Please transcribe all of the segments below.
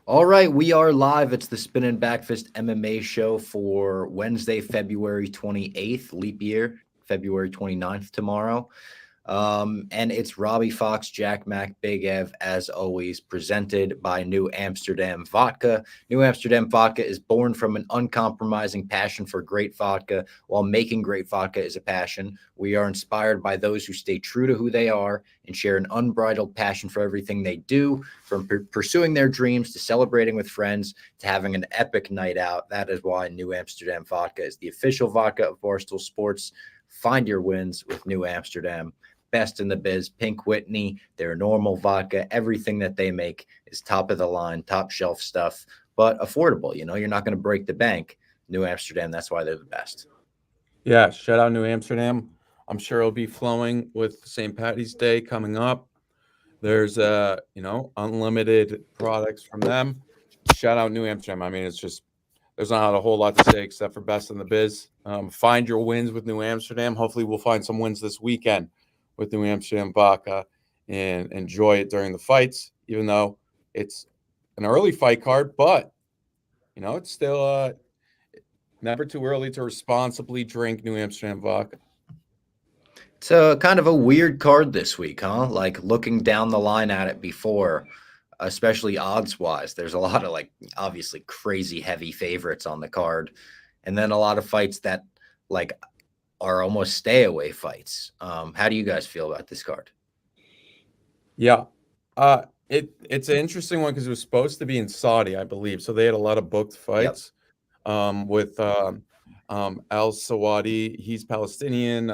All right, we are live. It's the Spinnin Backfist MMA show for Wednesday, February 28th, leap year, February 29th tomorrow. And it's Robbie Fox, Jack Mac, Big Ev, as always, presented by New Amsterdam Vodka. New Amsterdam Vodka is born from an uncompromising passion for great vodka, while making great vodka is a passion. We are inspired by those who stay true to who they are and share an unbridled passion for everything they do, from pursuing their dreams to celebrating with friends to having an epic night out. That is why New Amsterdam Vodka is the official vodka of Barstool Sports. Find your wins with New Amsterdam. Best in the biz. Pink Whitney, their normal vodka, everything that they make is top of the line, top shelf stuff, but affordable. You're not going to break the bank. New Amsterdam, that's why they're the best. Yeah, shout out New Amsterdam. I'm sure it'll be flowing with St. Patty's Day coming up. There's unlimited products from them. Shout out New Amsterdam. I mean, it's just there's not a whole lot to say except for best in the biz. Find your wins with New Amsterdam. Hopefully, we'll find some wins this weekend with New Amsterdam vodka and enjoy it during the fights, even though it's an early fight card, but it's still never too early to responsibly drink New Amsterdam vodka. It's a kind of a weird card this week, huh? Like looking down the line at it before, especially odds wise, there's a lot of like obviously crazy heavy favorites on the card, and then a lot of fights that like are almost stay away fights. How do you guys feel about this card? Yeah. It's an interesting one because it was supposed to be in Saudi, I believe. So they had a lot of booked Yep. fights with Al Sawadi. He's Palestinian.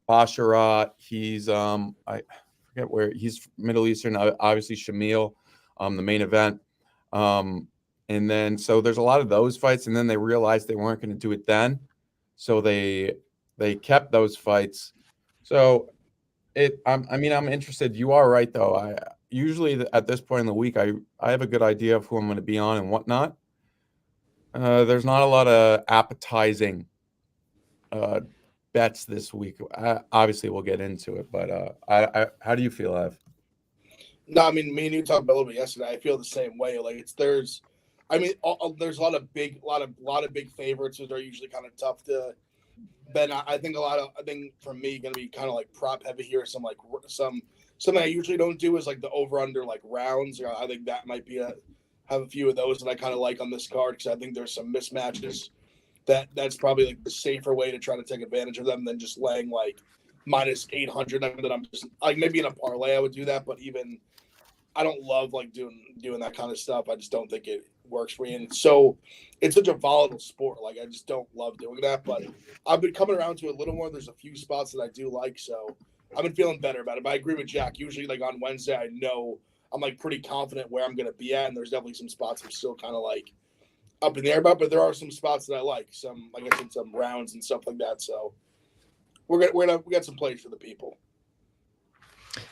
Basharat, he's I forget where he's Middle Eastern, obviously Shamil, the main event. And then so there's a lot of those fights, and then they realized they weren't going to do it then. So they kept those fights. So I'm interested. You are right, though. I usually at this point in the week, I have a good idea of who I'm going to be on and whatnot. There's not a lot of appetizing uh, bets this week. Obviously, we'll get into it, but how do you feel, Ev? No, I mean, me and you talked about a little bit yesterday. I feel the same way. Like there's a lot of big favorites that are usually kind of tough to bet. I think I think for me, gonna be kind of like prop heavy here. Something I usually don't do is like the over under like rounds. I think that might be have a few of those that I kind of like on this card because I think there's some mismatches that's probably like the safer way to try to take advantage of them than just laying like minus 800. I mean, that I'm just like maybe in a parlay I would do that, but even I don't love like doing that kind of stuff. I just don't think it works for me. And it's such a volatile sport. Like I just don't love doing that. But I've been coming around to it a little more. There's a few spots that I do like, so I've been feeling better about it. But I agree with Jack. Usually like on Wednesday I know I'm like pretty confident where I'm gonna be at, and there's definitely some spots I'm still kind of like up in the air about, but there are some spots that I like. Some like I said, some rounds and stuff like that. So we got some plays for the people.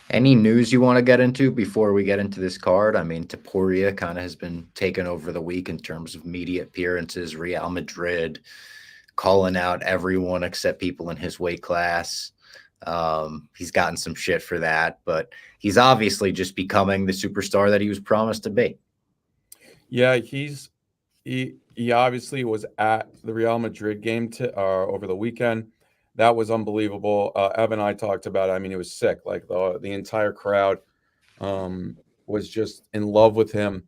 Any news you want to get into before we get into this card? I mean, Topuria kind of has been taken over the week in terms of media appearances. Real Madrid calling out everyone except people in his weight class. He's gotten some shit for that, but he's obviously just becoming the superstar that he was promised to be. Yeah, he obviously was at the Real Madrid game over the weekend. That was unbelievable. Evan and I talked about it. I mean, it was sick. Like the entire crowd was just in love with him.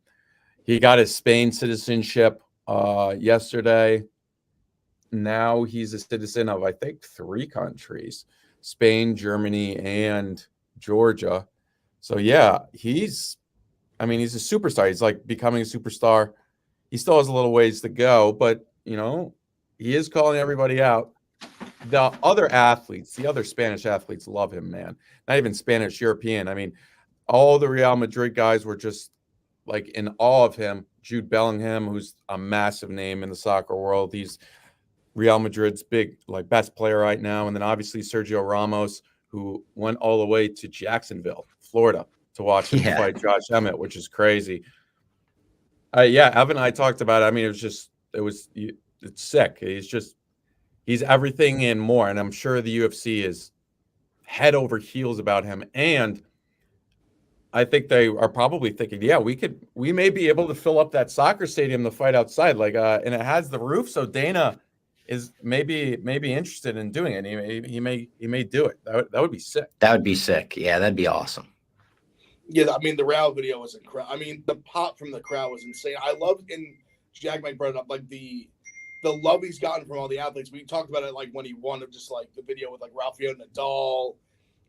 He got his Spain citizenship yesterday. Now he's a citizen of, I think, 3 countries: Spain, Germany, and Georgia. So yeah, he's a superstar. He's like becoming a superstar. He still has a little ways to go, but he is calling everybody out. The other athletes, the other Spanish athletes love him, man. Not even Spanish, European. I mean, all the Real Madrid guys were just like in awe of him. Jude Bellingham, who's a massive name in the soccer world. He's Real Madrid's big, like, best player right now. And then obviously Sergio Ramos, who went all the way to Jacksonville, Florida, to watch him Yeah. fight Josh Emmett, which is crazy. Yeah, Evan and I talked about it. I mean, it's sick. He's everything and more. And I'm sure the UFC is head over heels about him. And I think they are probably thinking, yeah, we may be able to fill up that soccer stadium to fight outside, and it has the roof, so Dana is maybe interested in doing it. He may do it. That would be sick. That would be sick. Yeah, that'd be awesome. Yeah, I mean, the Real video was incredible. I mean, the pop from the crowd was insane. I love, and Jack Mike brought it up, like the love he's gotten from all the athletes. We talked about it like when he won, just like the video with like Rafael Nadal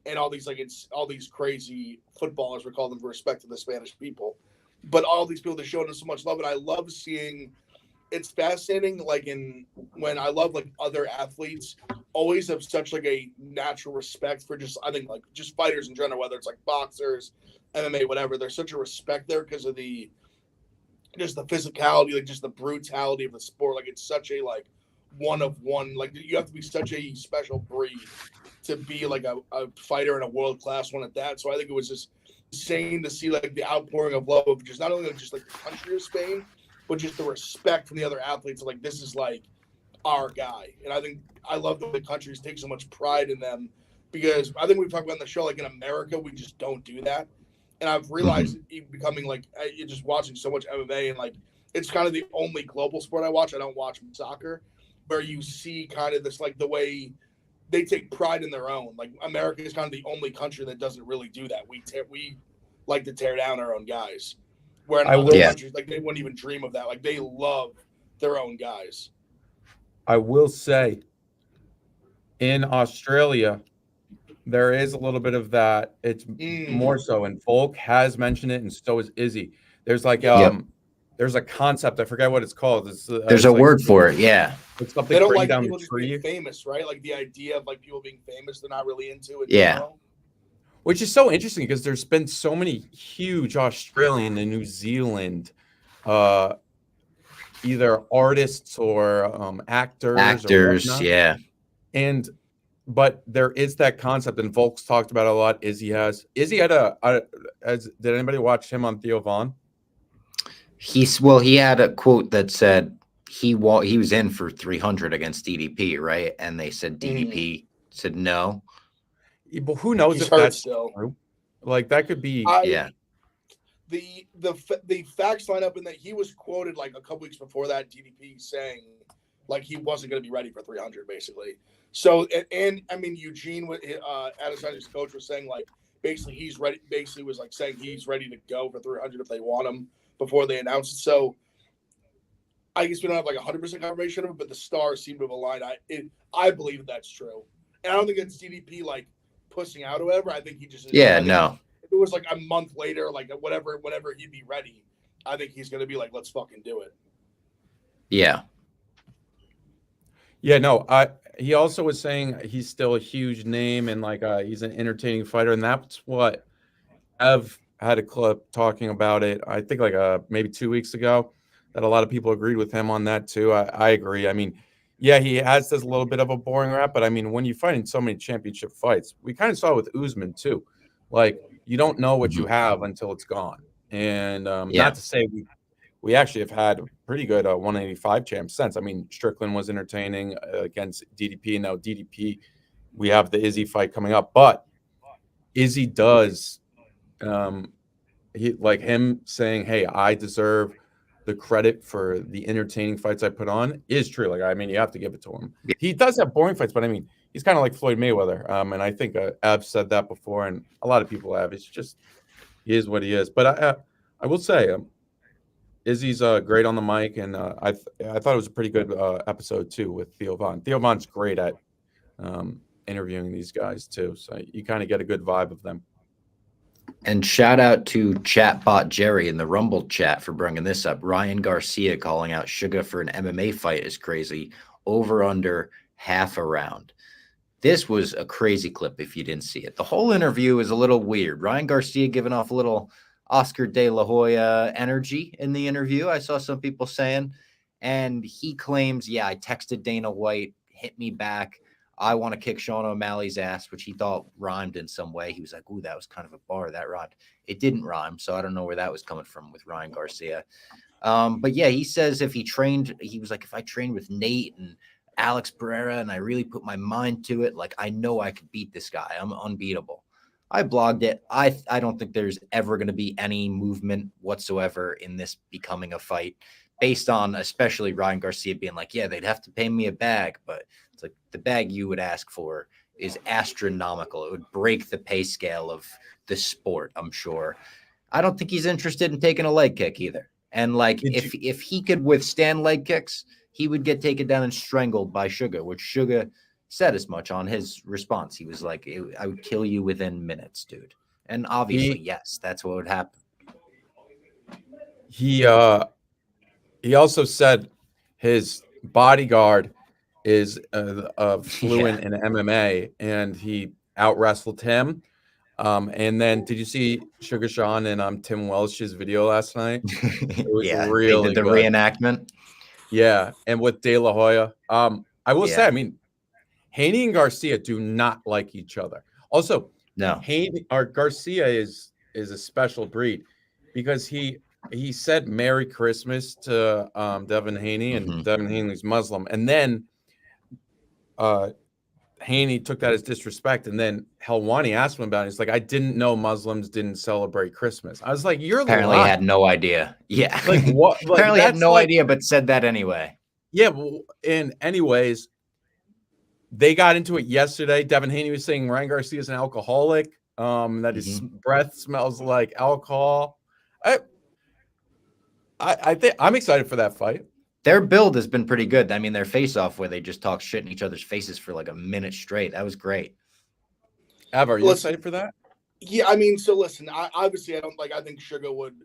and all these all these crazy footballers, we call them for respect to the Spanish people. But all these people that showed us so much love, and I love seeing. It's fascinating, when I love like other athletes always have such like a natural respect for just fighters in general, whether it's like boxers, MMA, whatever. There's such a respect there because of the physicality, like just the brutality of the sport. Like it's such a like one of one. Like you have to be such a special breed to be like a fighter and a world class one at that. So I think it was just insane to see like the outpouring of love of just not only just like the country of Spain, but just the respect from the other athletes. Like this is like our guy, and I love that the countries take so much pride in them because I think we've talked about on the show, like in America, we just don't do that. And I've realized becoming like you're just watching so much MMA, and like it's kind of the only global sport I watch. I don't watch soccer, where you see kind of this like the way they take pride in their own. Like America is kind of the only country that doesn't really do that. We like to tear down our own guys. Where in other countries, like they wouldn't even dream of that. Like they love their own guys. I will say, in Australia, there is a little bit of that. It's more so, and Volk has mentioned it, and so is Izzy. There's like there's a concept. I forget what it's called. There's a word for it. Yeah, it's something they don't like down people the just tree. being famous, right? Like the idea of like people being famous, they're not really into it. Yeah. You know? Which is so interesting because there's been so many huge Australian and New Zealand, either artists or actors. Actors, yeah. But there is that concept, and Volk's talked about it a lot. Izzy had did anybody watch him on Theo Von? He had a quote that said he was in for 300 against DDP, right? And they said DDP said no. But who knows if that's true? Like that could be. The facts line up in that he was quoted like a couple weeks before that DDP saying like he wasn't going to be ready for 300 basically. So and I mean Eugene Adesanya's coach was saying like basically he's ready. Basically was like saying he's ready to go for 300 if they want him before they announce it. So I guess we don't have like 100% confirmation of it, but the stars seem to have aligned. I believe that's true, and I don't think it's DDP like pushing out or whatever. I think he just no. If it was like a month later, like whatever, whenever he'd be ready, I think he's gonna be like, let's fucking do it. Yeah. Yeah, no. He also was saying he's still a huge name and like he's an entertaining fighter, and that's what Ev had a clip talking about it. I think like maybe 2 weeks ago, that a lot of people agreed with him on that too. I agree. I mean, yeah, he has this little bit of a boring rap, but I mean, when you fight in so many championship fights, we kind of saw it with Usman too. Like you don't know what you have until it's gone. And not to say we actually have had a pretty good 185 champ since. I mean, Strickland was entertaining against DDP. Now DDP, we have the Izzy fight coming up, but Izzy does, he like him saying, "Hey, I deserve the credit for the entertaining fights I put on," is true. Like, I mean, you have to give it to him. He does have boring fights, but I mean, he's kind of like Floyd Mayweather. And I think Ab said that before, and a lot of people have. It's just he is what he is. But I will say, Izzy's great on the mic, and I thought it was a pretty good episode too with Theo Von. Theo Von's great at interviewing these guys too, so you kind of get a good vibe of them. And shout out to Chatbot Jerry in the Rumble chat for bringing this up. Ryan Garcia calling out Sugar for an MMA fight is crazy. Over under half a round. This was a crazy clip if you didn't see it. The whole interview is a little weird. Ryan Garcia giving off a little Oscar De La Hoya energy in the interview, I saw some people saying. And he claims, I texted Dana White, hit me back. I want to kick Sean O'Malley's ass, which he thought rhymed in some way. He was like, ooh, that was kind of a bar. That rhymed. It didn't rhyme, so I don't know where that was coming from with Ryan Garcia. But yeah, he says if I trained with Nate and Alex Pereira and I really put my mind to it, like I know I could beat this guy. I'm unbeatable. I blogged it. I don't think there's ever going to be any movement whatsoever in this becoming a fight based on especially Ryan Garcia being like, yeah, they'd have to pay me a bag, but it's like the bag you would ask for is astronomical. It would break the pay scale of the sport, I'm sure. I don't think he's interested in taking a leg kick either. And like if he could withstand leg kicks, he would get taken down and strangled by Sugar, which Sugar said as much on his response. He was like, I would kill you within minutes, dude. And obviously, yes, that's what would happen. He also said his bodyguard is fluent in MMA, and he out wrestled him. And then did you see Sugar Sean and Tim Welch's video last night? It was really they did the good. reenactment. Yeah, and with De La Hoya. I will say, I mean, Haney and Garcia do not like each other. Also, no, Garcia is a special breed because he said Merry Christmas to Devin Haney, and Devin Haney's Muslim, and then Haney took that as disrespect, and then Helwani asked him about it. He's like, I didn't know Muslims didn't celebrate Christmas. I was like, you're apparently lying. Had no idea. Yeah, like what? Like, apparently had no idea, but said that anyway. Yeah, well, and anyways, they got into it yesterday. Devin Haney was saying Ryan Garcia is an alcoholic, that his breath smells like alcohol. I think I'm excited for that fight. Their build has been pretty good. I mean, their face-off where they just talk shit in each other's faces for like a minute straight. That was great. Av, are you excited for that? Yeah, I mean, so listen, I don't like. I think Sugar would.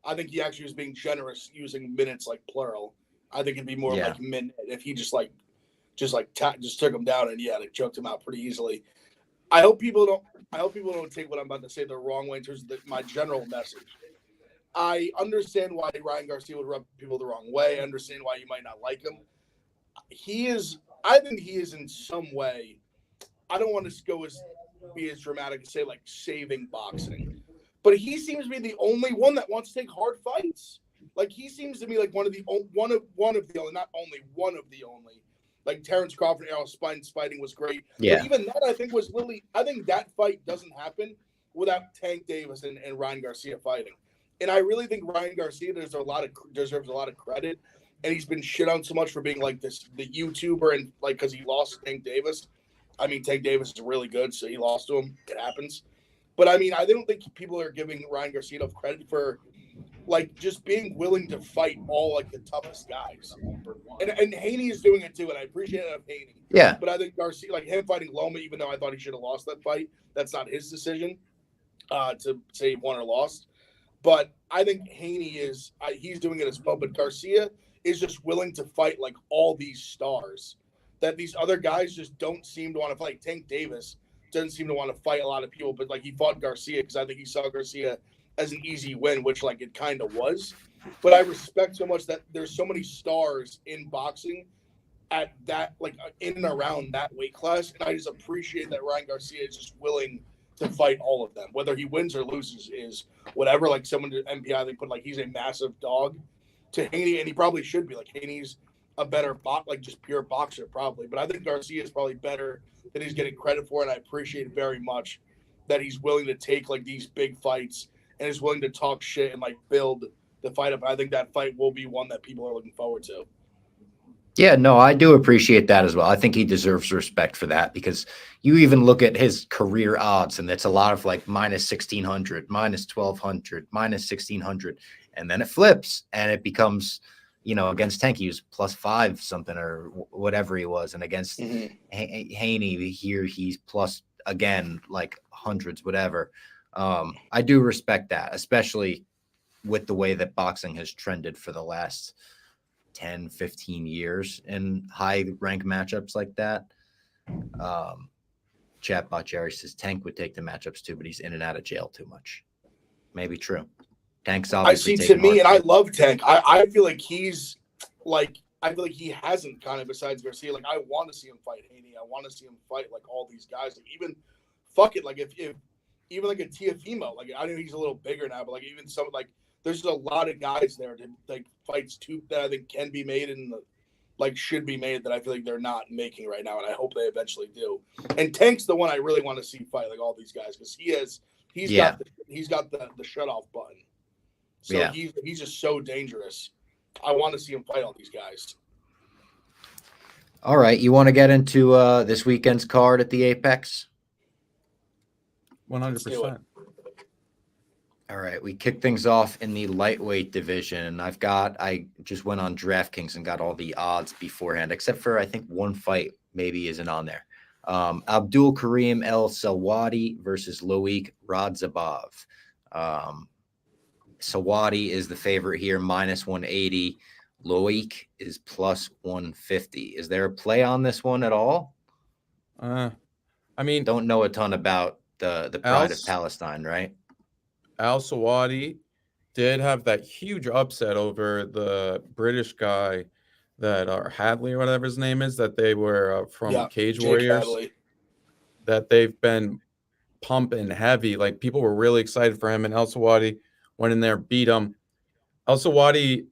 I think he actually was being generous using minutes like plural. I think it'd be more like minute if he just took him down and like choked him out pretty easily. I hope people don't take what I'm about to say the wrong way in terms of my general message. I understand why Ryan Garcia would rub people the wrong way. I understand why you might not like him. I think he is in some way. I don't want to be as dramatic and say like saving boxing, but he seems to be the only one that wants to take hard fights. Like he seems to be like one of the only, not only one of the only. Like Terrence Crawford, Errol Spine's fighting was great. Yeah. But even that I think was literally. I think that fight doesn't happen without Tank Davis and Ryan Garcia fighting. And I really think Ryan Garcia deserves a lot of credit, and he's been shit on so much for being like the YouTuber and like because he lost to Tank Davis. I mean, Tank Davis is really good, so he lost to him. It happens. But I mean, I don't think people are giving Ryan Garcia enough credit for like just being willing to fight all like the toughest guys. And Haney is doing it too, and I appreciate it of Haney. Yeah. But I think Garcia, like him fighting Loma, even though I thought he should have lost that fight, that's not his decision to say he won or lost. But I think Haney he's doing it as well. But Garcia is just willing to fight like all these stars that these other guys just don't seem to want to fight. Tank Davis doesn't seem to want to fight a lot of people, but like he fought Garcia because I think he saw Garcia as an easy win, which like it kind of was. But I respect so much that there's so many stars in boxing at that, like in and around that weight class. And I just appreciate that Ryan Garcia is just willing to fight all of them. Whether he wins or loses is whatever. Like someone to MPI, they put like he's a massive dog to Haney, and he probably should be. Like Haney's a better like just pure boxer probably. But I think Garcia is probably better than he's getting credit for, and I appreciate it very much that he's willing to take like these big fights and is willing to talk shit and like build the fight up. I think that fight will be one that people are looking forward to. Yeah, no, I do appreciate that as well. I think he deserves respect for that because you even look at his career odds and it's a lot of like minus 1,600, minus 1,200, minus 1,600. And then it flips and it becomes, against Tank, he was plus 5 something or whatever he was. And against Haney here, he's plus again, like hundreds, whatever. I do respect that, especially with the way that boxing has trended for the last 10, 15 years in high rank matchups like that. Chatbot Jerry says Tank would take the matchups too, but he's in and out of jail too much. Maybe true. Tank's obviously I see to me, and I love Tank. I feel like he's like, I feel like he hasn't kind of besides Garcia. Like I want to see him fight Haney. I want to see him fight like all these guys. Like even fuck it. Like if even like a Tiafimo, like I know he's a little bigger now, but like even some like there's just a lot of guys there to like fights too that I think can be made in like should be made that I feel like they're not making right now, and I hope they eventually do. And Tank's the one I really want to see fight like all these guys because he's got the shut off button. So he's just so dangerous. I want to see him fight all these guys. All right, you want to get into this weekend's card at the Apex? 100%. All right, we kick things off in the lightweight division. I just went on DraftKings and got all the odds beforehand, except for I think one fight maybe isn't on there. Abdul Karim El Sawadi versus Loic Radzhabov. Sawadi is the favorite here, minus 180. Loic is plus 150. Is there a play on this one at all? I mean, don't know a ton about the Pride of Palestine, right? Al Sawadi did have that huge upset over the British guy that Hadley or whatever his name is, that they were from Cage Jake Warriors. Hadley. That they've been pumping heavy. Like people were really excited for him, and El Sawadi went in there, beat him. El Sawadi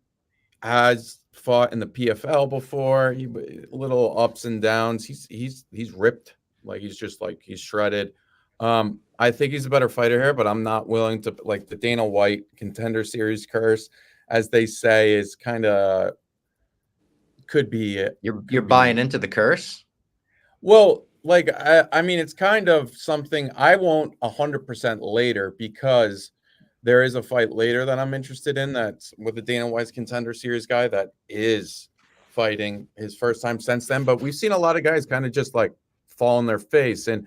has fought in the PFL before. Little ups and downs. He's ripped. Like he's shredded. I think he's a better fighter here, but I'm not willing to like the Dana White Contender Series curse, as they say, is kind of could be. You're buying into the curse? Well, like I mean, it's kind of something I won't 100% later because there is a fight later that I'm interested in that's with the Dana White's Contender Series guy that is fighting his first time since then. But we've seen a lot of guys kind of just like fall on their face. And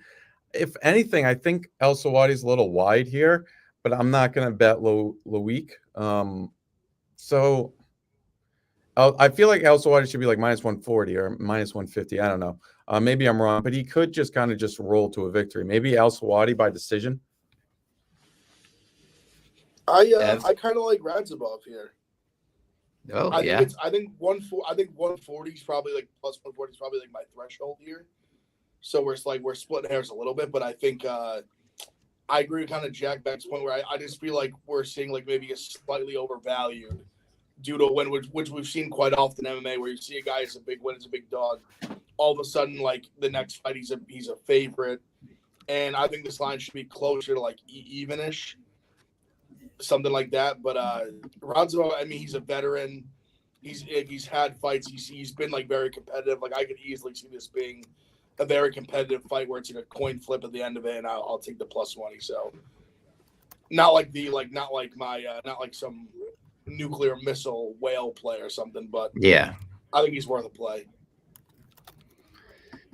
if anything, I think El Sawadi's a little wide here, but I'm not going to bet Loic. So I feel like El Sawadi should be like minus 140 or minus 150. I don't know. Maybe I'm wrong, but he could just kind of just roll to a victory. Maybe El Sawadi by decision. I kind of like Radzhabov here. Oh, I think 140 is probably like plus 140 is probably like my threshold here. So we're splitting hairs a little bit, but I think I agree with kind of Jack Beck's point where I just feel like we're seeing like maybe a slightly overvalued due to a win, which we've seen quite often in MMA, where you see a guy is a big win, is a big dog. All of a sudden, like the next fight, he's a favorite, and I think this line should be closer to like evenish, something like that. But Radzhabov, I mean, he's a veteran. He's had fights. He's been like very competitive. Like I could easily see this being a very competitive fight where it's like a coin flip at the end of it, and I'll take the plus 20. So not like some nuclear missile whale play or something, but yeah, I think he's worth a play.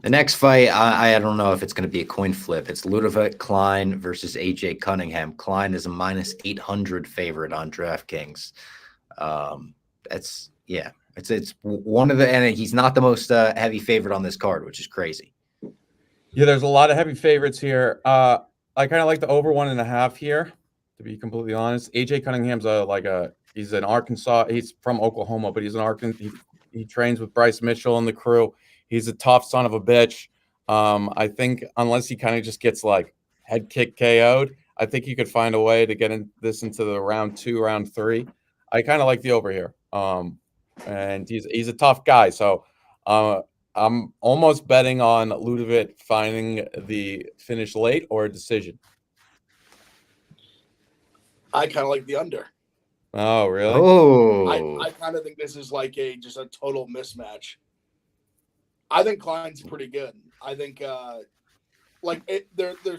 The next fight, I don't know if it's going to be a coin flip. It's Ludovic Klein versus AJ Cunningham. Klein is a minus 800 favorite on DraftKings. It's one of the, and he's not the most heavy favorite on this card, which is crazy. Yeah, there's a lot of heavy favorites here. I kind of like the over 1.5 here, to be completely honest. AJ Cunningham's he's an Arkansas. He's from Oklahoma, but he's an Arkansas. He trains with Bryce Mitchell and the crew. He's a tough son of a bitch. I think unless he kind of just gets like head kick KO'd, I think he could find a way to get into the round 2, round 3. I kind of like the over here. And he's a tough guy. So I'm almost betting on Ludovic finding the finish late or a decision. I kind of like the under. Oh, really? Oh, I kind of think this is like just a total mismatch. I think Klein's pretty good. I think there's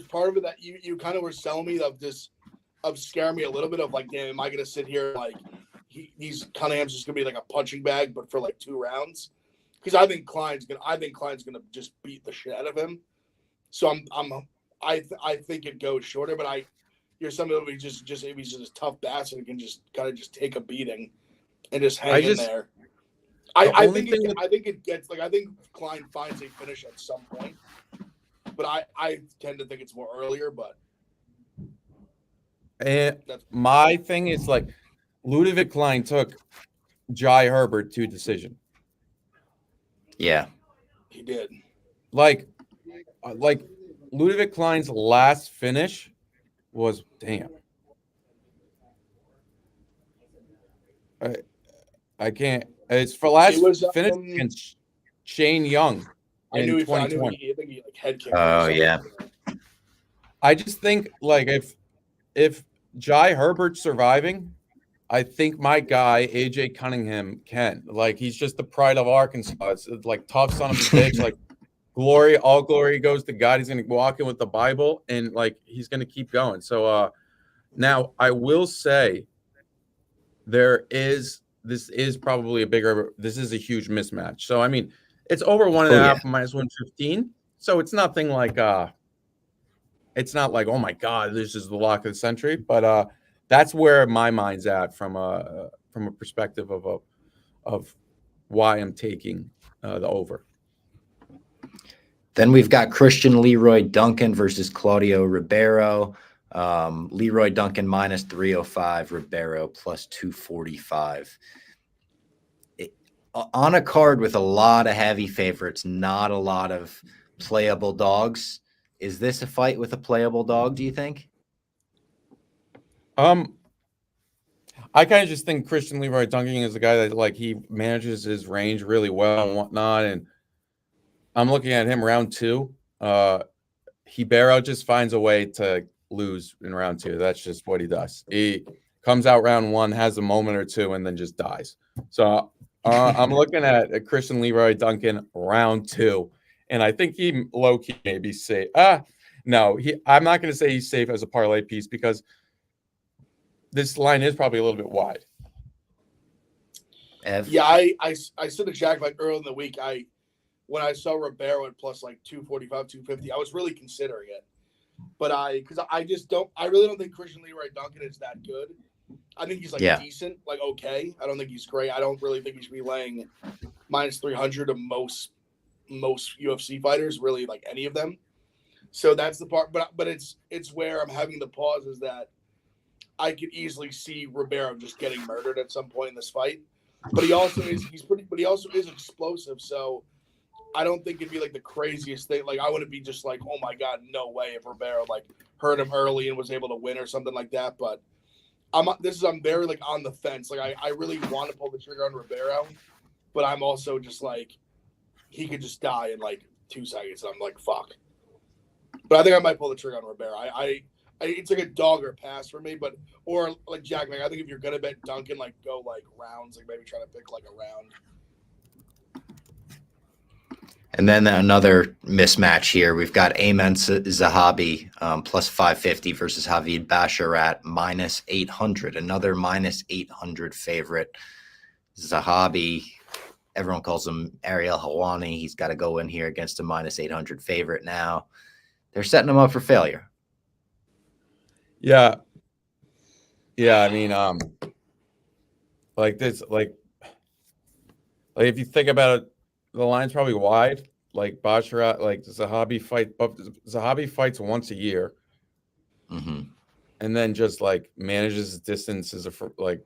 part of it that you kind of were selling me of scaring me a little bit of like, damn, am I gonna sit here like he's Cunningham's just gonna be like a punching bag, but for like 2 rounds? Because I think Klein's gonna just beat the shit out of him. So I think it goes shorter, but you're somebody who just if he's just a tough bastard and can just kind of just take a beating and just hang in there. I think it gets like I think Klein finds a finish at some point, but I tend to think it's more earlier. But and my thing is like Ludovic Klein took Jai Herbert to decision. yeah, he did. Like Ludovic Klein's last finish was damn. I can't. It's for last It was, finish against Shane Young in 2020. I think he like head kicked. Oh, yeah. I just think like if Jai Herbert's surviving, I think my guy AJ Cunningham can. Like he's just the pride of Arkansas. It's like tough son of a bitch. Like all glory goes to God. He's gonna walk in with the Bible and like he's gonna keep going. So now I will say this is probably this is a huge mismatch. So I mean it's over 1.5 minus 115. So it's nothing like it's not like, oh my God, this is the lock of the century, but that's where my mind's at from a perspective of why I'm taking the over. Then we've got Christian Leroy Duncan versus Claudio Ribeiro. Leroy Duncan minus 305, Ribeiro plus 245. On a card with a lot of heavy favorites, not a lot of playable dogs. Is this a fight with a playable dog, do you think? I kind of just think Christian Leroy Duncan is a guy that like he manages his range really well and whatnot. And I'm looking at him round 2. Ribeiro just finds a way to lose in round 2. That's just what he does. He comes out round 1, has a moment or two, and then just dies. So I'm looking at a Christian Leroy Duncan round 2. And I think he low-key may be safe. No, I'm not going to say he's safe as a parlay piece because this line is probably a little bit wide. Ev? Yeah, I said to Jack like early in the week. When I saw Ribeiro at plus like 245, 250, I was really considering it. But I really don't think Christian Leroy Duncan is that good. I think he's like decent, like okay. I don't think he's great. I don't really think he should be laying minus 300 to most UFC fighters, really, like any of them. So that's the part. But it's where I'm having the pause is that I could easily see Ribeiro just getting murdered at some point in this fight. But he also is explosive. So I don't think it'd be like the craziest thing. Like I wouldn't be just like, oh my God, no way if Ribeiro like hurt him early and was able to win or something like that. But I'm very like on the fence. Like I really want to pull the trigger on Ribeiro, but I'm also just like he could just die in like 2 seconds. And I'm like, fuck. But I think I might pull the trigger on Ribeiro. It's like a dog or pass for me, or like Jack, like I think if you're gonna bet Duncan, like go like rounds, like maybe try to pick like a round. And then another mismatch here. We've got Ayman Zahabi plus 550 versus Javid Basharat minus 800. Another minus 800 favorite. Zahabi, everyone calls him Ariel Helwani. He's got to go in here against a minus 800 favorite now. They're setting him up for failure. Yeah. I mean, like this, like if you think about it, the line's probably wide. Like Basharat, like Zahabi fights once a year, and then just like manages his distances of like.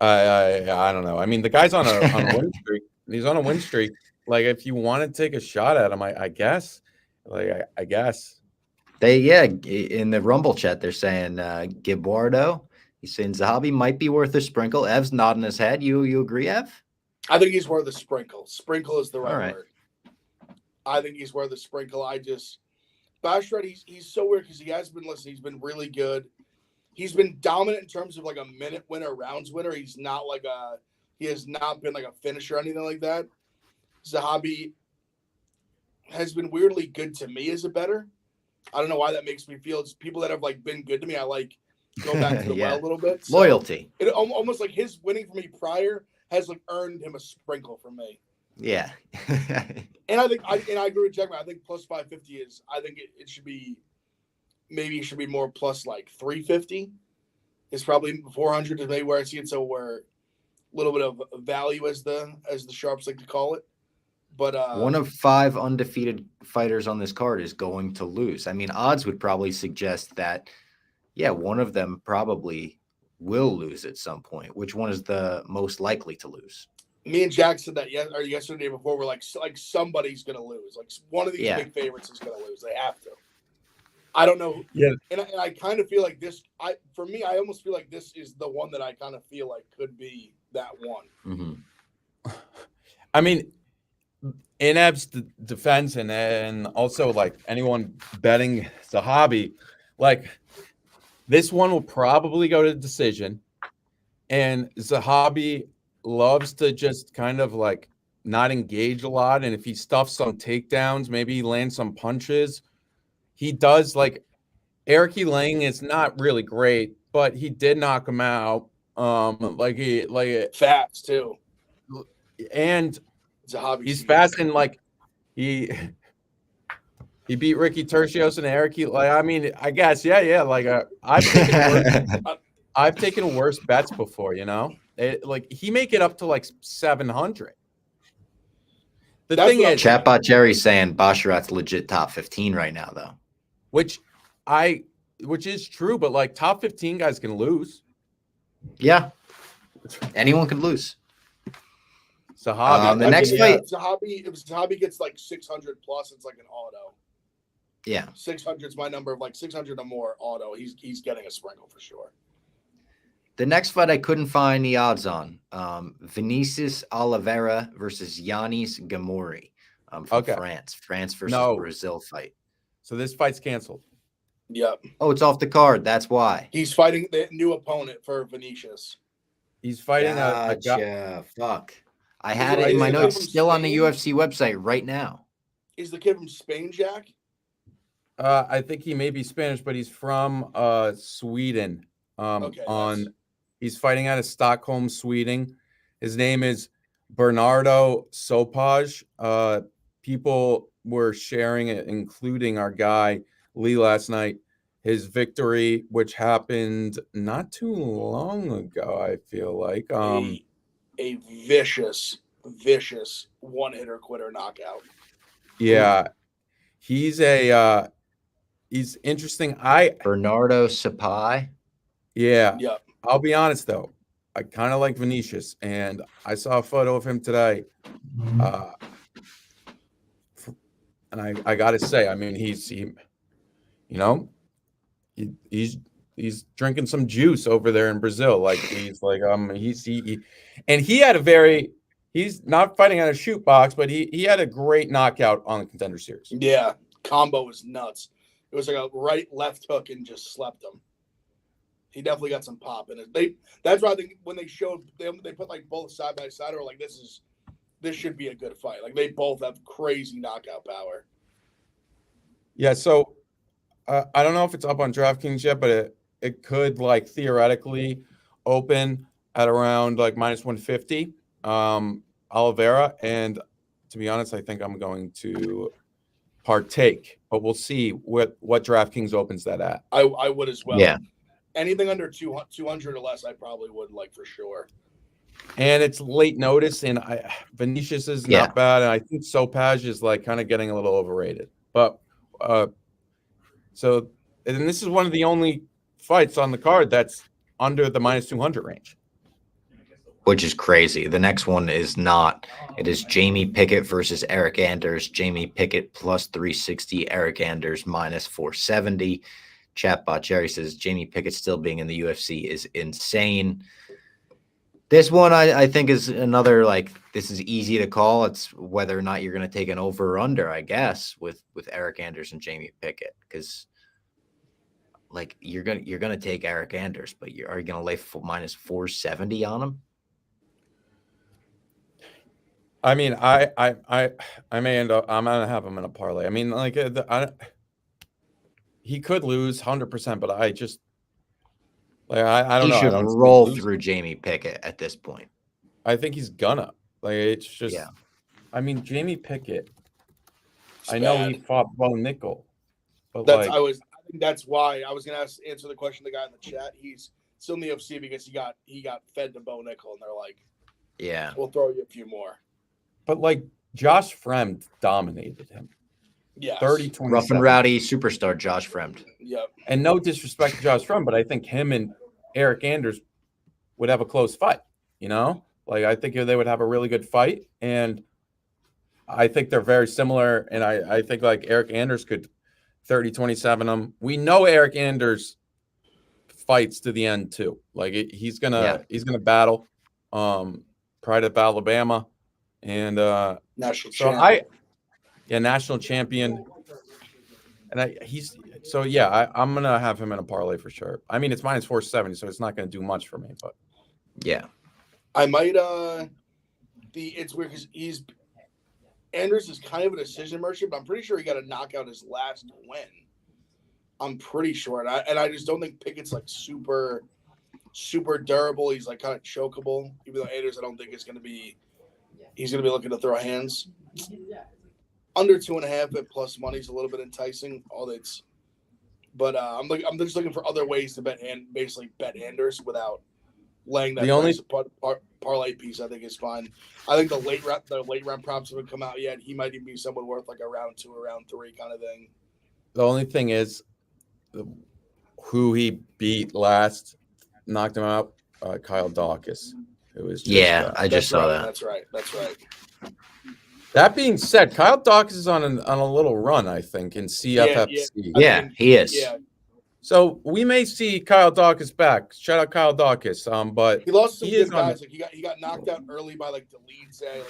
I don't know. I mean, the guy's on a win streak. He's on a win streak. Like, if you want to take a shot at him, I guess. Like, I guess. In the Rumble chat, they're saying Gibardo. He's saying Zahabi might be worth a sprinkle. Ev's nodding his head. You agree, Ev? I think he's worth a sprinkle. Sprinkle is the right word. I think he's worth a sprinkle. Basharat, he's so weird because he has been he's been really good. He's been dominant in terms of like a minute winner, rounds winner. He has not been like a finisher or anything like that. Zahabi has been weirdly good to me as a bettor. I don't know why that makes me feel. It's people that have like been good to me. I like go back to the well a little bit. So loyalty. It almost like his winning for me prior has like earned him a sprinkle from me. Yeah. And I agree with Jack. I think plus 550 is. I think it should be. Maybe it should be more plus like 350. It's probably 400 is maybe where I see it. So we're a little bit of value as the sharps like to call it. But one of 5 undefeated fighters on this card is going to lose. I mean, odds would probably suggest that, one of them probably will lose at some point. Which one is the most likely to lose? Me and Jack said that yesterday before. We're like somebody's going to lose. Like one of these big favorites is going to lose. They have to. I don't know. Yeah. And I kind of feel like this. I almost feel like this is the one that I kind of feel like could be that one. Mm-hmm. I mean, in Eb's defense, and also like anyone betting the hobby, like this one will probably go to decision, and Zahabi loves to just kind of like not engage a lot, and if he stuffs some takedowns, maybe he lands some punches. He does. Like Eric Lang is not really great, but he did knock him out. Fast too. And Zahabi's he's fast, and like he beat Ricky Tercios and Eric. Like, I mean, I guess, yeah. Like I've taken worse bets before, you know. Like he may get up to like 700. That's thing is, Chatbot Jerry's saying Basharat's legit top 15 right now, though. Which is true, but like top 15 guys can lose. Yeah, anyone could lose. Zahabi. The next fight, if Zahabi gets like 600 plus, it's like an auto. Yeah, 600 is my number of like 600 or more auto. He's getting a sprinkle for sure. the next fight I couldn't find the odds on. Vinicius Oliveira versus Yanis Gamori from France. France versus Brazil fight. So this fight's canceled. Yep. Oh, it's off the card. That's why. He's fighting the new opponent for Vinicius. He's fighting a guy. Fuck. I had it in my notes still on the UFC website right now. Is the kid from Spain, Jack? I think he may be Spanish, but he's from Sweden. He's fighting out of Stockholm, Sweden. His name is Bernardo Sopaj. People were sharing it, including our guy Lee last night. His victory, which happened not too long ago, I feel like. A vicious one-hitter quitter knockout. Yeah. He's interesting. Bernardo Sapai. Yeah. Yep. I'll be honest though. I kind of like Vinicius, and I saw a photo of him today. And I got to say, I mean, he's drinking some juice over there in Brazil. Like he's not fighting on a shoot box, but he had a great knockout on the Contender Series. Yeah, combo was nuts. It was like a right left hook and just slept him. He definitely got some pop in it. That's why I think when they showed them, they put like both side by side, or like this should be a good fight. Like they both have crazy knockout power. Yeah, so I don't know if it's up on DraftKings yet, but it could like theoretically open at around like minus 150. Oliveira, and to be honest, I think I'm going to partake, but we'll see what DraftKings opens that at. I would as well. Yeah. Anything under 200 or less, I probably would like for sure. And it's late notice, and Vinicius is not bad, and I think Sopaj is like kind of getting a little overrated. But and this is one of the only fights on the card that's under the minus 200 range. Which is crazy. The next one is not. It is Jamie Pickett versus Eric Anders. Jamie Pickett plus 360, Eric Anders minus 470. Chatbot Jerry says Jamie Pickett still being in the UFC is insane. This one I think is another, like, this is easy to call. It's whether or not you're going to take an over or under, I guess, with Eric Anders and Jamie Pickett, because like you're gonna take Eric Anders, but are you going to lay minus 470 on him? I mean, I may end up. I'm gonna have him in a parlay. I mean, like, he could lose 100%, but I just like I don't know. He should roll through Jamie Pickett at this point. I think he's gonna. Like, it's just. Yeah. I mean, Jamie Pickett. I know he fought Bo Nickel, but I think that's why I was gonna answer the question. The guy in the chat, he's still in the UFC because he got fed to Bo Nickel, and they're like, yeah, we'll throw you a few more. But like Josh Fremd dominated him. Yeah. 30-27. Rough and rowdy superstar Josh Fremd. Yep. And no disrespect to Josh Fremd, but I think him and Eric Anders would have a close fight. You know, like I think they would have a really good fight, and I think they're very similar. And I think like Eric Anders could 30-27 him. We know Eric Anders fights to the end too. Like he's gonna battle Pride of Alabama and national so champ. national champion. And I'm gonna have him in a parlay for sure. I mean, it's minus 470, so it's not gonna do much for me, but yeah. I might it's weird because Anders is kind of a decision merchant, but I'm pretty sure he got a knockout his last win. I'm pretty sure, and I just don't think Pickett's like super durable. He's like kind of chokeable, even though Anders I don't think he's gonna be looking to throw hands. Under 2.5 at plus money is a little bit enticing. But I'm just looking for other ways to bet and basically bet Anders without laying that. The only parlay piece I think is fine. I think the late round props haven't come out yet. He might even be someone worth like a round 2 or round 3 kind of thing. The only thing is, who he beat last, knocked him out, Kyle Dawkins. It was just, I just saw that. That's right. That being said, Kyle Dawkins is on a little run, I think, in CFFC. Yeah, he is. Yeah. So we may see Kyle Dawkins back. Shout out Kyle Dawkins. But he lost some good guys. Like he got knocked out early by like the lead say.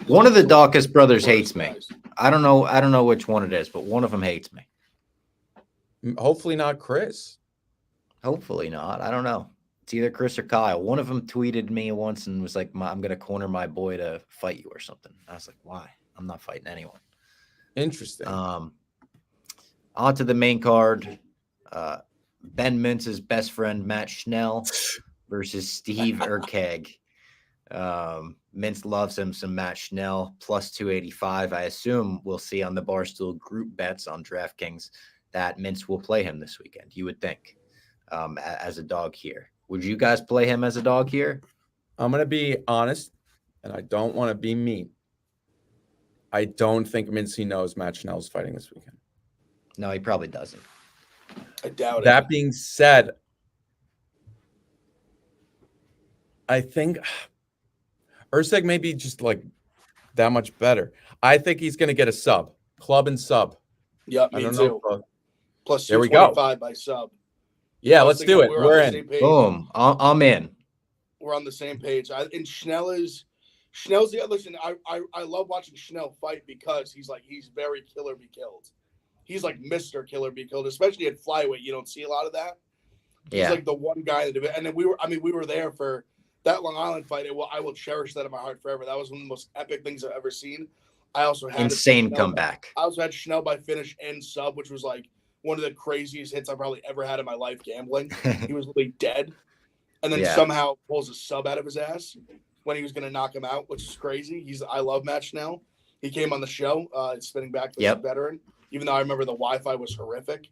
One of the Dawkins brothers hates me. I don't know which one it is, but one of them hates me. Hopefully not Chris. Hopefully not. I don't know. It's either Chris or Kyle. One of them tweeted me once and was like, I'm going to corner my boy to fight you or something. I was like, why? I'm not fighting anyone. Interesting. On to the main card. Ben Mintz's best friend, Matt Schnell, versus Steve Urkeg. Mintz loves him some Matt Schnell, plus 285. I assume we'll see on the Barstool group bets on DraftKings that Mintz will play him this weekend, you would think, as a dog here. Would you guys play him as a dog here? I'm going to be honest, and I don't want to be mean. I don't think Mincy knows Matt Schnell's fighting this weekend. No, he probably doesn't. I doubt it. That being said, I think Urseg may be just like that much better. I think he's going to get a sub, club and sub. Yep, me too. Plus 225 by sub. Yeah, let's do it. We're in. Boom. I'm in. We're on the same page. And Schnell's the other. Listen, I love watching Schnell fight because he's very killer be killed. He's like Mr. Killer be killed, especially at flyweight. You don't see a lot of that. He's like the one guy that, and then we were there for that Long Island fight. I will cherish that in my heart forever. That was one of the most epic things I've ever seen. I also had insane comeback. I also had Schnell by finish and sub, which was like one of the craziest hits I probably ever had in my life gambling. He was really dead. And then somehow pulls a sub out of his ass when he was going to knock him out, which is crazy. I love Matt Schnell. He came on the show, Spinning Backfist veteran, even though I remember the Wi-Fi was horrific.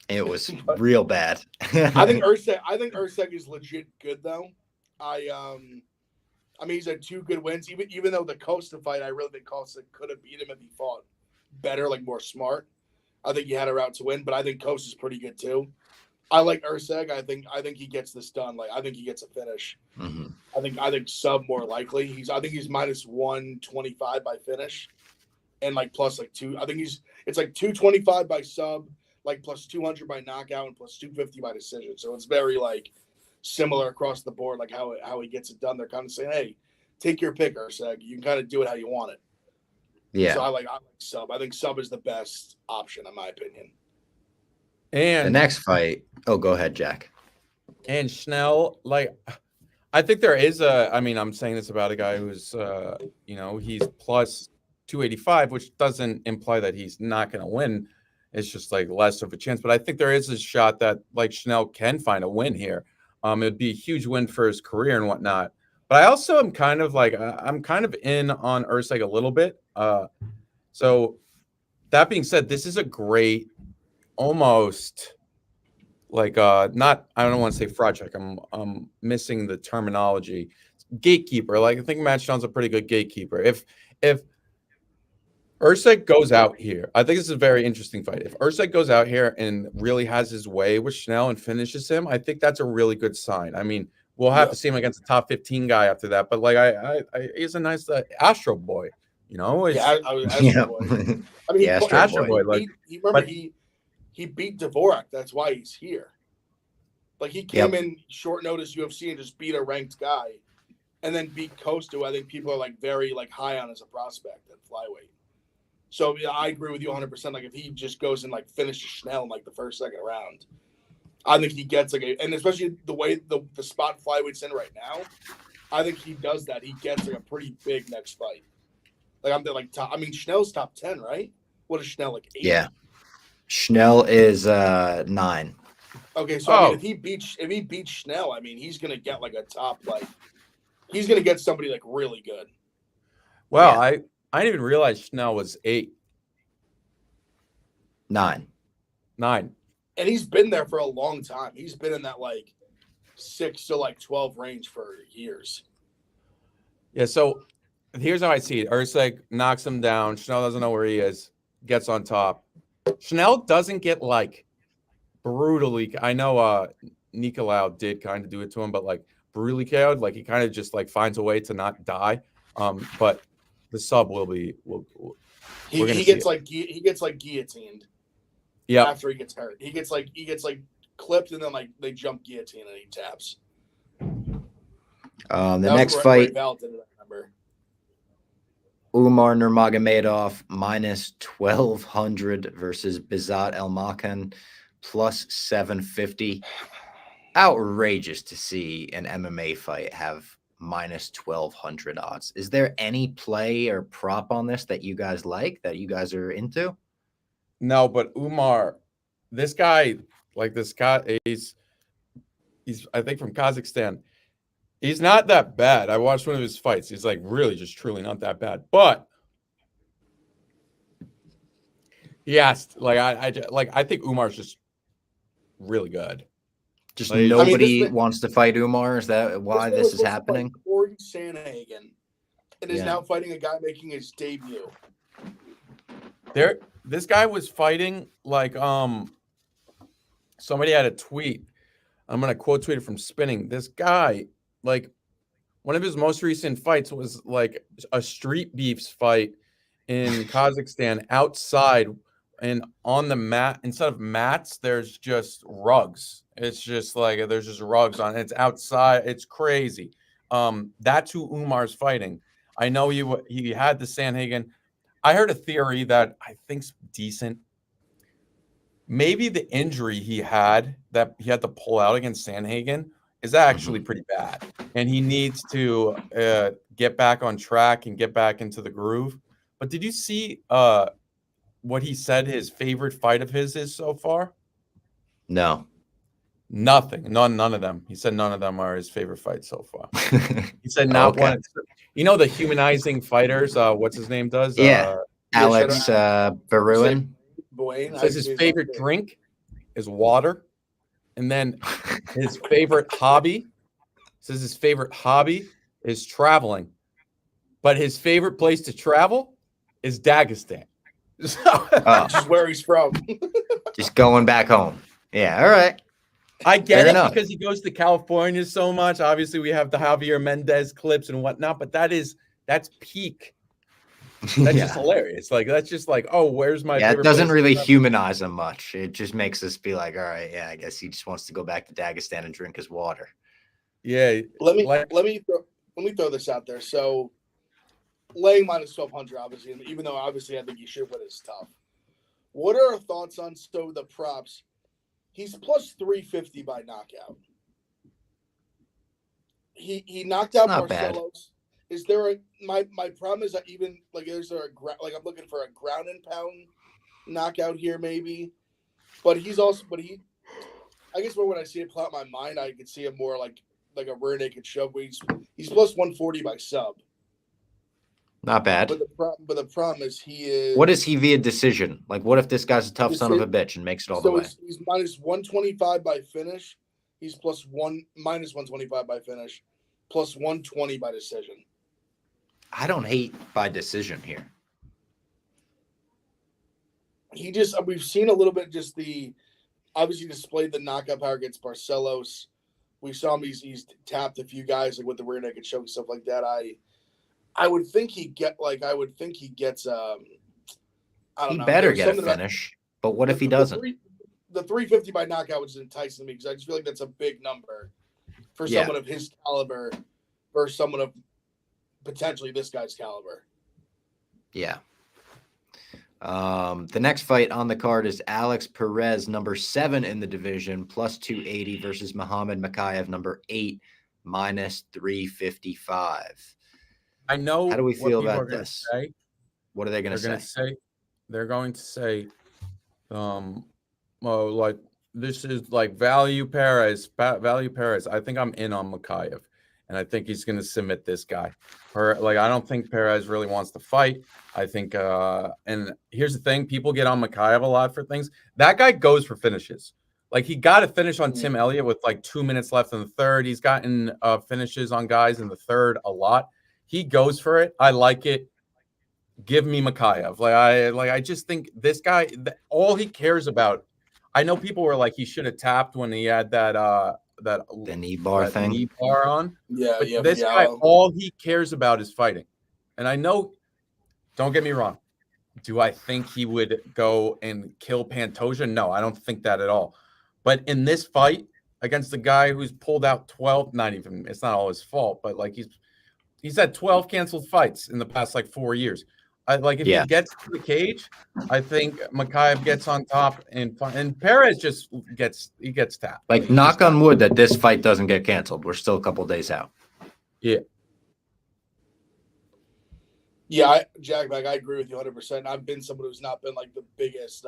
It was real bad. I think Urseg is legit good though. I mean, he's had 2 good wins. Even though the Costa fight, I really think Costa could have beat him if he fought better, like more smart. I think he had a route to win, but I think Costa's pretty good too. I like Urseg. I think he gets this done. Like I think he gets a finish. Mm-hmm. I think sub more likely. I think he's minus 125 by finish, and like plus like 2. I think it's like 225 by sub, like plus 200 by knockout, and plus 250 by decision. So it's very like similar across the board, like how he gets it done. They're kind of saying, hey, take your pick, Urseg. You can kind of do it how you want it. Yeah. So I like sub. I think sub is the best option in my opinion. And the next fight. Oh, go ahead, Jack. And Schnell, like, I think there is I'm saying this about a guy who's, he's plus 285, which doesn't imply that he's not going to win. It's just like less of a chance. But I think there is a shot that like Schnell can find a win here. It would be a huge win for his career and whatnot. But I also am kind of like, I'm kind of in on Urseg a little bit. So that being said, this is a great, almost like not, I don't want to say fraud check. I'm missing the terminology. Gatekeeper. Like I think Matt Schnell's a pretty good gatekeeper. If Urseg goes out here, I think this is a very interesting fight. If Urseg goes out here and really has his way with Schnell and finishes him, I think that's a really good sign. I mean, we'll have to see him against a top 15 guy after that. But like, he's a nice Astro boy. You know, it's Yeah, I was Astro Yeah. Boy. I mean, Yeah, he, Astro Boy, he, like, remember but- he beat Dvorak. That's why he's here. Like he came in short notice UFC and just beat a ranked guy, and then beat Costa, who I think people are like very like high on as a prospect at flyweight. So yeah, I agree with you 100%. Like if he just goes and like finishes Schnell in like the first, second round, I think he gets like and especially the way the spot flyweight's in right now, I think he does that. He gets like a pretty big next fight. Like I'm like top. I mean, Schnell's top 10, right? What is Schnell like 8? Yeah. Schnell is 9. Okay, so I mean, if he beats Schnell, I mean, he's gonna get like a top like he's gonna get somebody like really good. Well, Yeah. I didn't even realize Schnell was 8, 9. 9. And he's been there for a long time. He's been in that like 6 to like 12 range for years. Yeah, so here's how I see it. Usyk knocks him down. Schnell doesn't know where he is, gets on top. Schnell doesn't get like brutally. I know Nicolau did kind of do it to him, but like brutally KO'd. Like he kind of just like finds a way to not die. But the sub will be. He gets like guillotined. Yeah. After he gets hurt, he gets like clipped and then like they jump guillotine and he taps. The next fight, Umar Nurmagomedov minus 1,200 versus Bizat Elmakan plus 750. Outrageous to see an MMA fight have minus 1,200 odds. Is there any play or prop on this that you guys like, that you guys are into? No, but Umar, this guy, he's I think from Kazakhstan. He's not that bad. I watched one of his fights. He's like really just truly not that bad. But yes, like I think Umar's just really good. Just Like, nobody wants to fight Umar. Is that why this is happening? Corey Sandhagen, and is Yeah. now fighting a guy making his debut. This guy was fighting like somebody had a tweet. I'm gonna quote tweet it from Spinning. This guy, like one of his most recent fights was like a street beefs fight in Kazakhstan outside, and on the mat, instead of mats, there's just rugs. It's just like there's just rugs on it. It's outside. It's crazy. That's who Umar's fighting. I know he had the Sandhagen. I heard a theory that I think's decent. Maybe the injury he had that he had to pull out against Sandhagen is actually pretty bad, and he needs to get back on track and get back into the groove. But did you see what he said his favorite fight of his is so far? No. Nothing. None of them. He said none of them are his favorite fights so far. He said not Okay. one. You know the humanizing fighters. What's his name does? Yeah. Alex Baruin. Says his favorite drink is water, and then his favorite hobby says his favorite hobby is traveling, but his favorite place to travel is Dagestan. Which is where he's from. Just going back home. Yeah, all right. I get Fair it enough. because he goes to California so much. Obviously, we have the Javier Mendez clips and whatnot, but that's peak. That's just hilarious. Like that's just like, oh, where's my? Yeah, it favorite doesn't place really to travel? humanize him much. It just makes us be like, all right, yeah, I guess he just wants to go back to Dagestan and drink his water. Yeah. Let me throw this out there. So laying minus 1,200, obviously, and even though obviously I think he should win, is tough. What are our thoughts on the props? He's plus 350 by knockout. He knocked out Not Barcelos. bad. Is there my problem is that even like is there I'm looking for a ground and pound knockout here maybe, but he I guess when I see it play out my mind I could see him more like a rear naked shove. Where he's plus 140 by sub. Not bad. But the problem is he is. What is he via decision? Like, what if this guy's a tough son of a bitch and makes it all the way? He's minus 125 by finish. He's minus 125 by finish, plus 120 by decision. I don't hate by decision here. We've seen a little bit obviously displayed the knockout power against Barcelos. We saw him, he's tapped a few guys like with the rear naked choke, stuff like that. I would think he gets. I don't He know. better There's get a something about finish. But what the, if he the doesn't? the 350 by knockout was enticing me because I just feel like that's a big number for Yeah. someone of his caliber versus someone of potentially this guy's caliber. Yeah. The next fight on the card is Alex Perez, number 7 in the division, plus 280 versus Muhammad Makayev, number 8, minus 355. I know How do we what feel people about are going to this? say. What are they going to say? They're going to say, well, like, this is like value Perez. I think I'm in on Makayev, and I think he's going to submit this guy. I don't think Perez really wants to fight. I think, and here's the thing: people get on Makayev a lot for things. That guy goes for finishes. Like, he got a finish on Tim Elliott with like 2 minutes left in the third. He's gotten finishes on guys in the third a lot. He goes for it. I like it. Give me Makayev. I just think this guy, all he cares about. I know people were like, he should have tapped when he had the knee bar thing. Knee bar on. Yeah, but yeah. This guy, all he cares about is fighting. And I know, don't get me wrong. Do I think he would go and kill Pantoja? No, I don't think that at all. But in this fight against the guy who's pulled out 12, it's not all his fault, but like he's had 12 canceled fights in the past like 4 years. If he gets to the cage, I think Makayev gets on top and Perez just gets tapped. Like, knock on wood that this fight doesn't get canceled. We're still a couple days out. Yeah. Yeah, Jack, I agree with you 100%. I've been someone who's not been like the biggest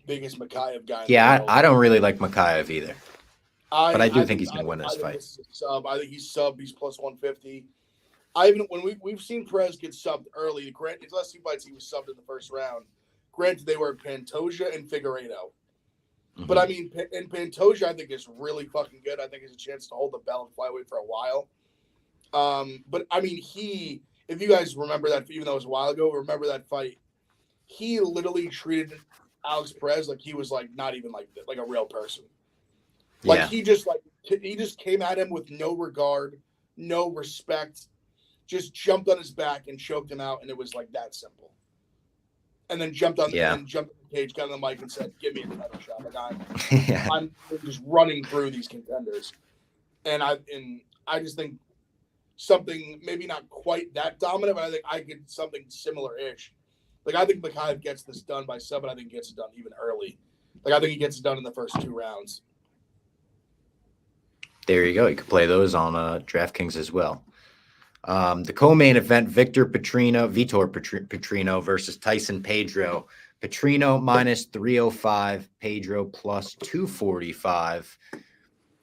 Makayev guy. Yeah, I don't really like Makayev either. But I do think he's going to win this fight. This is a sub. I think he's sub. He's plus 150. When we've seen Perez get subbed early. Granted, his last 2 fights he was subbed in the first round. Granted, they were Pantoja and Figueiredo. Mm-hmm. But I mean, and Pantoja I think is really fucking good. I think he has a chance to hold the belt and flyweight for a while. But I mean, if you guys remember that, even though it was a while ago, remember that fight? He literally treated Alex Perez like he was like not even like a real person. Like he just came at him with no regard, no respect, just jumped on his back and choked him out, and it was like that simple. And then jumped on the cage, got on the mic, and said, "Give me a title shot." Like I'm just running through these contenders, and I just think something maybe not quite that dominant, but I think I get something similar-ish. Like I think Makayev gets this done by sub, but I think he gets it done even early. Like I think he gets it done in the first 2 rounds. There you go. You could play those on DraftKings as well. The co-main event, Vitor Petrino versus Tyson Pedro. Petrino minus 305, Pedro plus 245.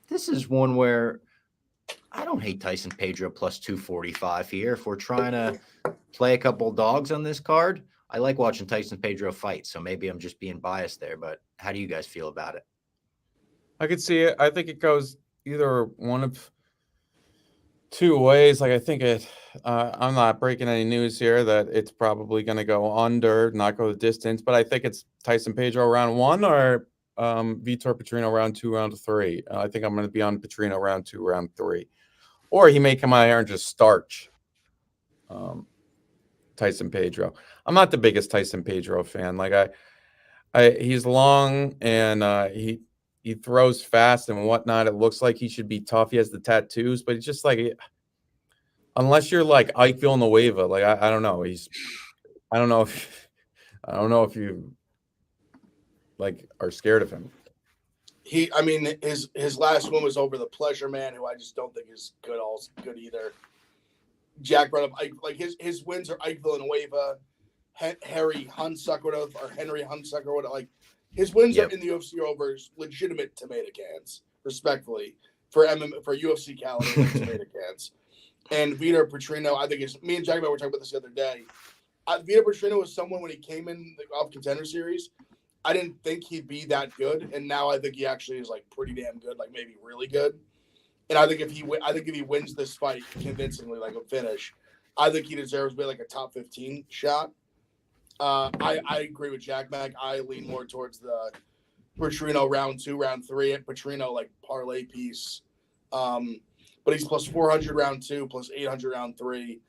This is one where I don't hate Tyson Pedro plus 245 here. If we're trying to play a couple dogs on this card, I like watching Tyson Pedro fight, so maybe I'm just being biased there, but how do you guys feel about it? I could see it. I think it goes either one of 2 ways. Like I think I'm not breaking any news here that it's probably going to go under, not go the distance, but I think it's Tyson Pedro round 1 or Vitor Petrino round 2, round 3. I think I'm going to be on Petrino round 2, round 3, or he may come out here and just starch Tyson Pedro. I'm not the biggest Tyson Pedro fan. Like he's long and he throws fast and whatnot. It looks like he should be tough. He has the tattoos, but it's just like, unless you're like Ike Villanueva, like I don't know. I don't know if you like are scared of him. His last win was over the Pleasure Man, who I just don't think is good either. Jack brought up Ike, like his wins are Ike Villanueva, Henry Hunsucker, like his wins are in the UFC over legitimate tomato cans, respectfully, for UFC caliber tomato cans. And Vitor Petrino, I think me and Jack were talking about this the other day. Vitor Petrino was someone when he came in the off Contender Series, I didn't think he'd be that good, and now I think he actually is like pretty damn good, like maybe really good. And I think if he wins this fight convincingly, like a finish, I think he deserves to be like a top 15 shot. I agree with Jack Mac. I lean more towards the Petrino round 2, round 3, and Petrino like parlay piece. but he's plus 400 round 2, plus 800 round 3.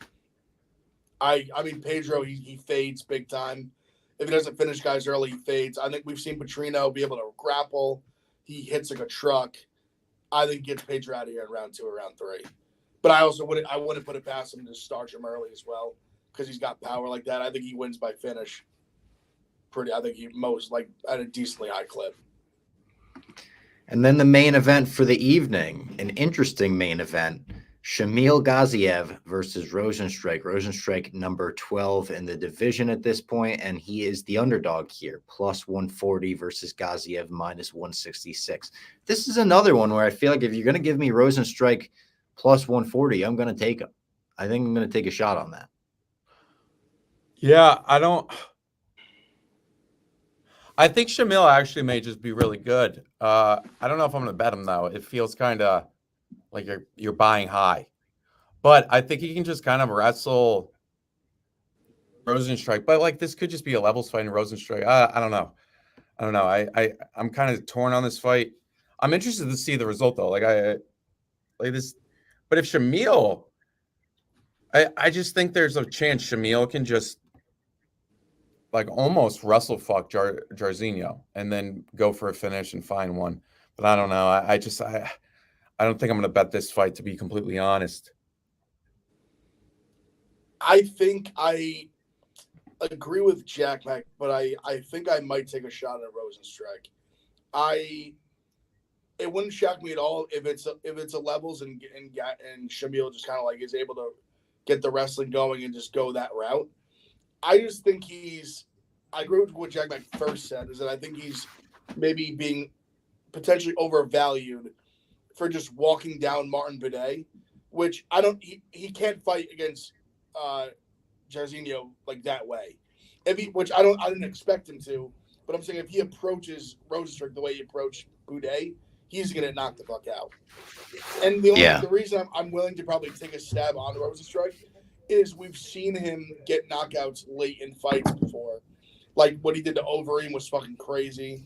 I mean, Pedro, he fades big time. If he doesn't finish guys early, he fades. I think we've seen Petrino be able to grapple. He hits like a truck. I think he gets Pedro out of here in round 2 or round 3. But I wouldn't put it past him to start him early as well because he's got power like that. I think he wins by finish. I think he most like at a decently high clip. And then the main event for the evening, an interesting main event, Shamil Gaziev versus Rozenstruik. Rozenstruik number 12 in the division at this point, and he is the underdog here, plus 140 versus Gaziev minus 166. This is another one where I feel like if you're going to give me Rozenstruik plus 140, I'm going to take him. I think I'm going to take a shot on that. Yeah, I think Shamil actually may just be really good. I don't know if I'm going to bet him, though. It feels kind of like you're buying high. But I think he can just kind of wrestle Rozenstruik. But, like, this could just be a levels fight in Rozenstruik. I don't know. I'm kind of torn on this fight. I'm interested to see the result, though. Like this. But if Shamil, I just think there's a chance Shamil can just like almost wrestle fuck Jairzinho and then go for a finish and find one. But I don't know. I don't think I'm going to bet this fight, to be completely honest. I think I agree with Jack Mack, but I think I might take a shot at Rozenstruik. It wouldn't shock me at all if it's a levels and Shamil just kind of like is able to get the wrestling going and just go that route. I just think I agree with what Jack Mack first said, is that I think he's maybe being potentially overvalued for just walking down Martin Buday, which he can't fight against Jairzinho like that way. Which I didn't expect him to, but I'm saying if he approaches Rozenstruik the way he approached Buday, he's gonna knock the fuck out. And the reason I'm willing to probably take a stab on Rozenstruik is we've seen him get knockouts late in fights before. Like what he did to Overeem was fucking crazy.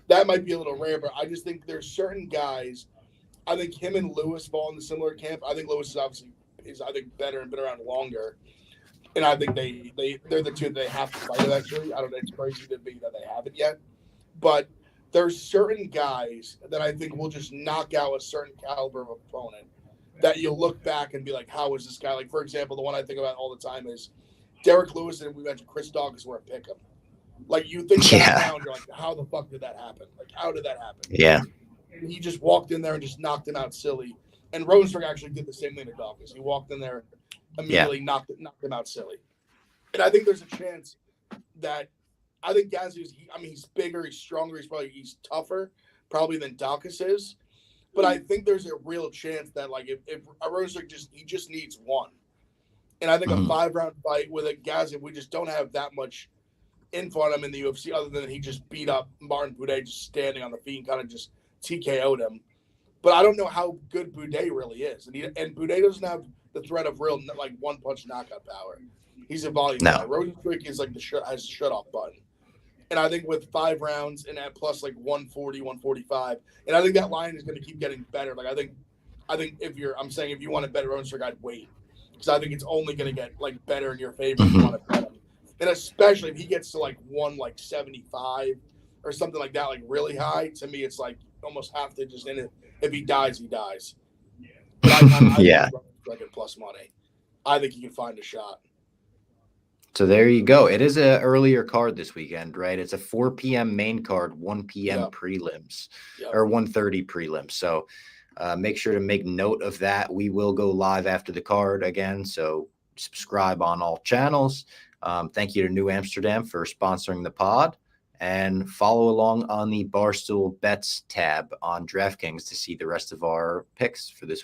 That might be a little rare, but I just think there's certain guys. I think him and Lewis fall in the similar camp. I think Lewis is obviously better and been around longer. And I think they're the two that they have to fight eventually. I don't know, it's crazy to me that they haven't yet. But there's certain guys that I think will just knock out a certain caliber of opponent that you'll look back and be like, how is this guy? Like, for example, the one I think about all the time is Derek Lewis, and we mentioned Chris Dawkins were a pick'em. Like, you think that now, and you're like, how the fuck did that happen? Like, how did that happen? Yeah. And he just walked in there and just knocked him out silly. And Rozenstruik actually did the same thing to Dawkins. He walked in there, immediately knocked him out silly. And I think there's a chance that I think Gaziev, he's bigger, he's stronger, he's tougher probably than Dawkins is. But I think there's a real chance that like if Rozenstruik just needs one. And I think a 5-round fight with a Gaziev, we just don't have that much info on him in the UFC other than he just beat up Martin Buday just standing on the feet and kind of just TKO'd him. But I don't know how good Buday really is. And Buday doesn't have the threat of real like one-punch knockout power. He's a volume guy. Rozenstruik is like has a shut-off button. And I think with 5 rounds and at plus like 140, 145, and I think that line is going to keep getting better. Like I think if you want to bet Rozenstruik, I'd wait because I think it's only going to get like better in your favor if you want to bet him. And especially if he gets to like 175 or something like that, like really high. To me, it's like almost have to just in it. If he dies, he dies. But I like at plus money. I think he can find a shot. So there you go. It is an earlier card this weekend, right? It's a 4 p.m. main card, 1 p.m. prelims, or 1:30 prelims. So make sure to make note of that. We will go live after the card again. So subscribe on all channels. Thank you to New Amsterdam for sponsoring the pod. And follow along on the Barstool Bets tab on DraftKings to see the rest of our picks for this